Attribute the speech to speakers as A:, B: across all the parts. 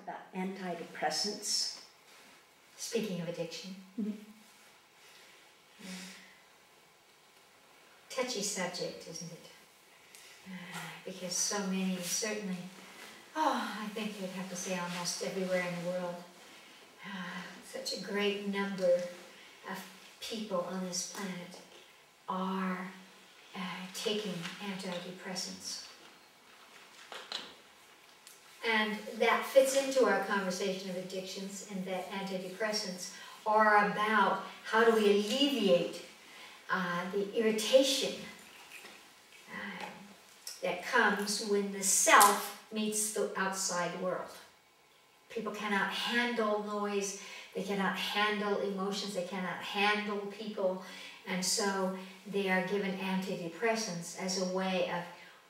A: about antidepressants.
B: Speaking of addiction.
A: Mm-hmm.
B: Yeah. Touchy subject, isn't it? Because so many, certainly, I think you'd have to say almost everywhere in the world, such a great number of people on this planet are taking antidepressants. And that fits into our conversation of addictions, and that antidepressants are about how do we alleviate the irritation that comes when the self meets the outside world. People cannot handle noise, they cannot handle emotions, they cannot handle people, and so they are given antidepressants as a way of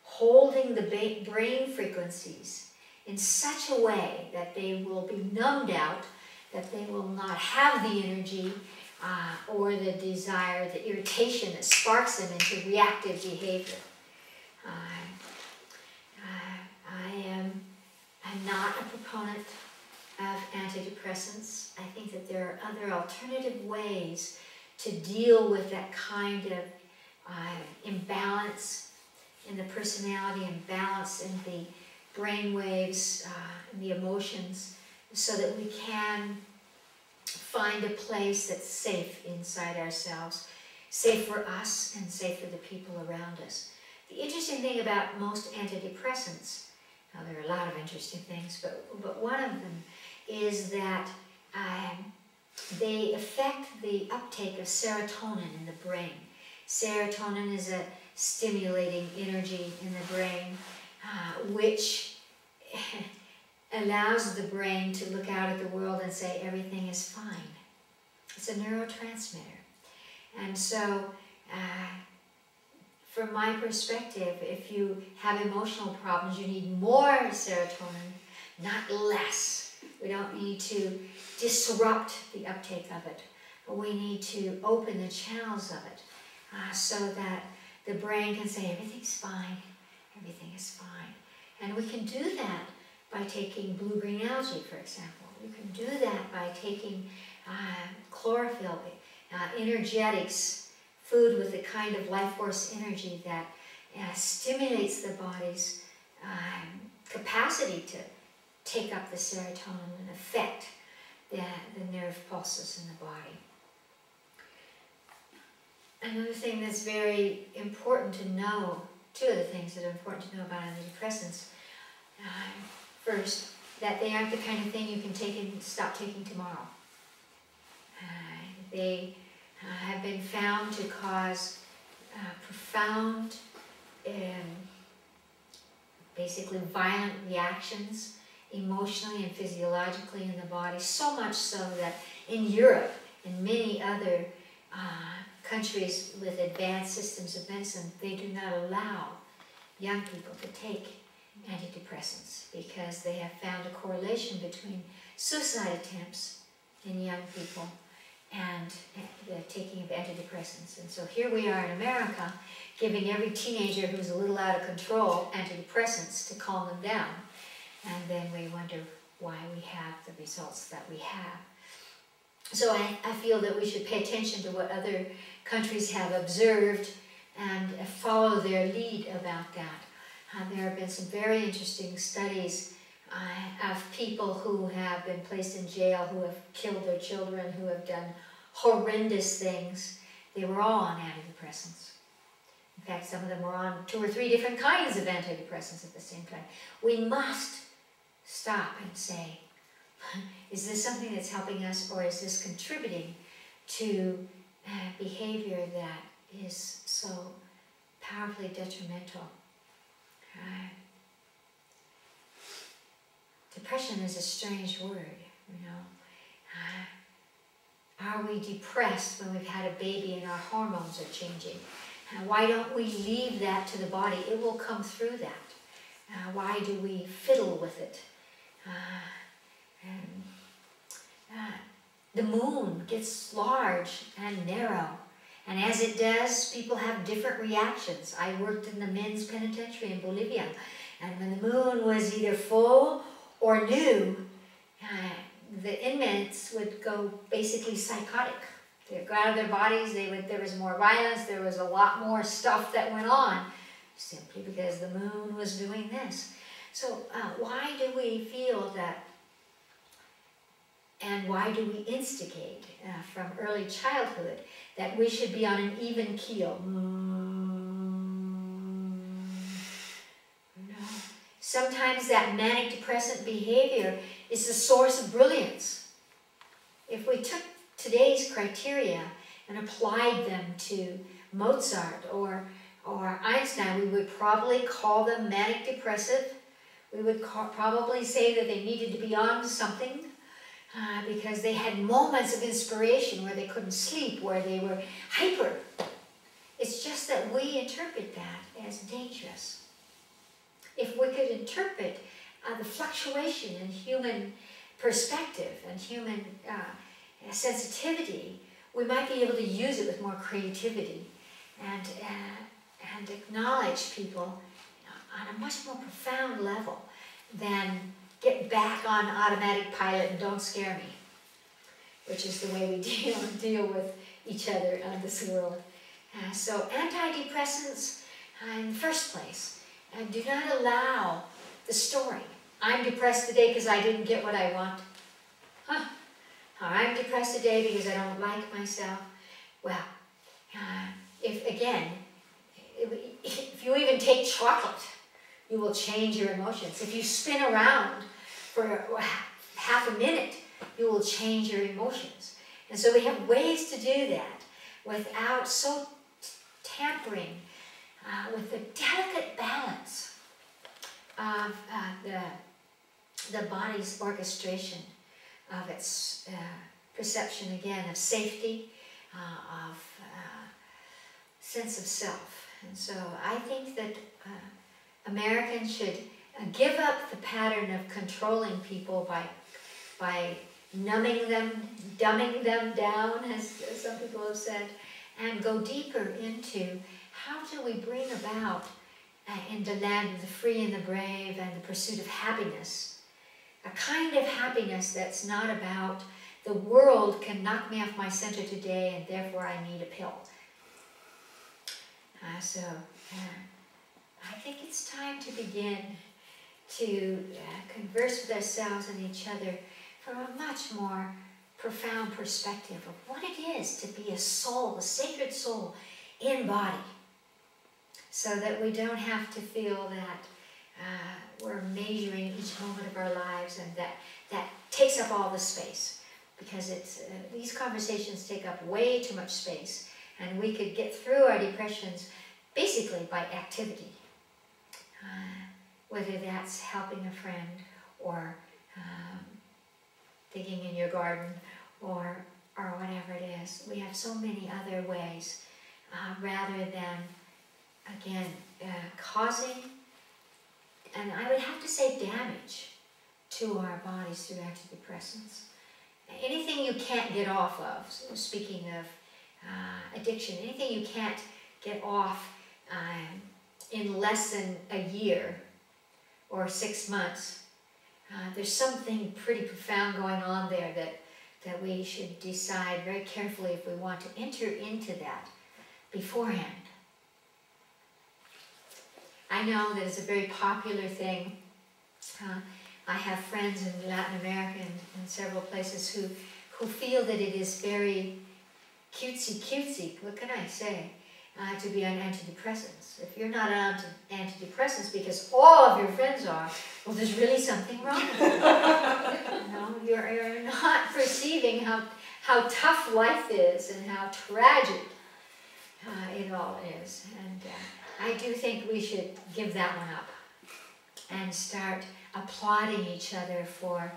B: holding the brain frequencies in such a way that they will be numbed out, that they will not have the energy or the desire, the irritation that sparks them into reactive behavior. I'm not a proponent of antidepressants. I think that there are other alternative ways to deal with that kind of imbalance in the personality, imbalance in the brain waves, and the emotions, so that we can find a place that's safe inside ourselves, safe for us and safe for the people around us. The interesting thing about most antidepressants, now there are a lot of interesting things, but one of them is that they affect the uptake of serotonin in the brain. Serotonin is a stimulating energy in the brain, which allows the brain to look out at the world and say everything is fine. It's a neurotransmitter. And so, from my perspective, if you have emotional problems, you need more serotonin, not less. We don't need to disrupt the uptake of it, but we need to open the channels of it so that the brain can say everything's fine, everything is fine. And we can do that by taking blue-green algae, for example. You can do that by taking chlorophyll, energetics, food with the kind of life force energy that stimulates the body's capacity to take up the serotonin and affect the nerve pulses in the body. Another thing that's very important to know, two of the things that are important to know about antidepressants, first, that they aren't the kind of thing you can take and stop taking tomorrow. They have been found to cause profound, basically violent reactions emotionally and physiologically in the body, so much so that in Europe and many other countries with advanced systems of medicine, they do not allow young people to take antidepressants because they have found a correlation between suicide attempts in young people and the taking of antidepressants. And so here we are in America giving every teenager who's a little out of control antidepressants to calm them down. And then we wonder why we have the results that we have. So I feel that we should pay attention to what other countries have observed and follow their lead about that. There have been some very interesting studies of people who have been placed in jail, who have killed their children, who have done horrendous things. They were all on antidepressants. In fact, some of them were on 2 or 3 different kinds of antidepressants at the same time. We must stop and say, is this something that's helping us, or is this contributing to behavior that is so powerfully detrimental? Depression is a strange word, you know. Are we depressed when we've had a baby and our hormones are changing? Why don't we leave that to the body? It will come through that. Why do we fiddle with it? The moon gets large and narrow, and as it does, people have different reactions. I worked in the men's penitentiary in Bolivia, and when the moon was either full or new, the inmates would go basically psychotic. They'd go out of their bodies, there was more violence, there was a lot more stuff that went on, simply because the moon was doing this. So why do we feel that, and why do we instigate from early childhood that we should be on an even keel? No. Sometimes that manic depressant behavior is the source of brilliance. If we took today's criteria and applied them to Mozart or Einstein, we would probably call them manic depressive. We would probably say that they needed to be on to something because they had moments of inspiration where they couldn't sleep, where they were hyper. It's just that we interpret that as dangerous. If we could interpret the fluctuation in human perspective and human sensitivity, we might be able to use it with more creativity and acknowledge people on a much more profound level than get back on automatic pilot and don't scare me, which is the way we deal with each other in this world. So antidepressants, in the first place, do not allow the story. I'm depressed today because I didn't get what I want. I'm depressed today because I don't like myself. Well, if you even take chocolate, you will change your emotions. If you spin around for half a minute, you will change your emotions. And so we have ways to do that without so tampering with the delicate balance of the body's orchestration of its perception, again, of safety, of sense of self. And so I think that Americans should give up the pattern of controlling people by numbing them, dumbing them down, as some people have said, and go deeper into how do we bring about in the land of the free and the brave and the pursuit of happiness, a kind of happiness that's not about the world can knock me off my center today and therefore I need a pill. I think it's time to begin to converse with ourselves and each other from a much more profound perspective of what it is to be a soul, a sacred soul in body, so that we don't have to feel that we're measuring each moment of our lives and that takes up all the space, because these conversations take up way too much space, and we could get through our depressions basically by activity. Whether that's helping a friend or digging in your garden or whatever it is. We have so many other ways rather than, again, causing, and I would have to say damage to our bodies through antidepressants. Anything you can't get off of, so speaking of addiction, anything you can't get off in less than a year or 6 months, there's something pretty profound going on there that we should decide very carefully if we want to enter into that beforehand. I know that it's a very popular thing. I have friends in Latin America and several places who feel that it is very cutesy, what can I say, to be on antidepressants. If you're not on antidepressants because all of your friends are, well, there's really something wrong with you. You're not perceiving how tough life is and how tragic it all is. And I do think we should give that one up and start applauding each other for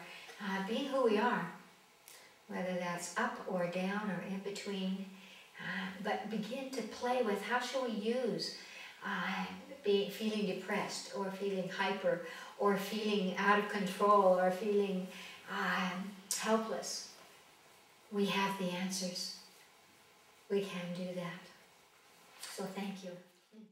B: being who we are, whether that's up or down or in between. But begin to play with how shall we use feeling depressed or feeling hyper or feeling out of control or feeling helpless. We have the answers. We can do that. So thank you.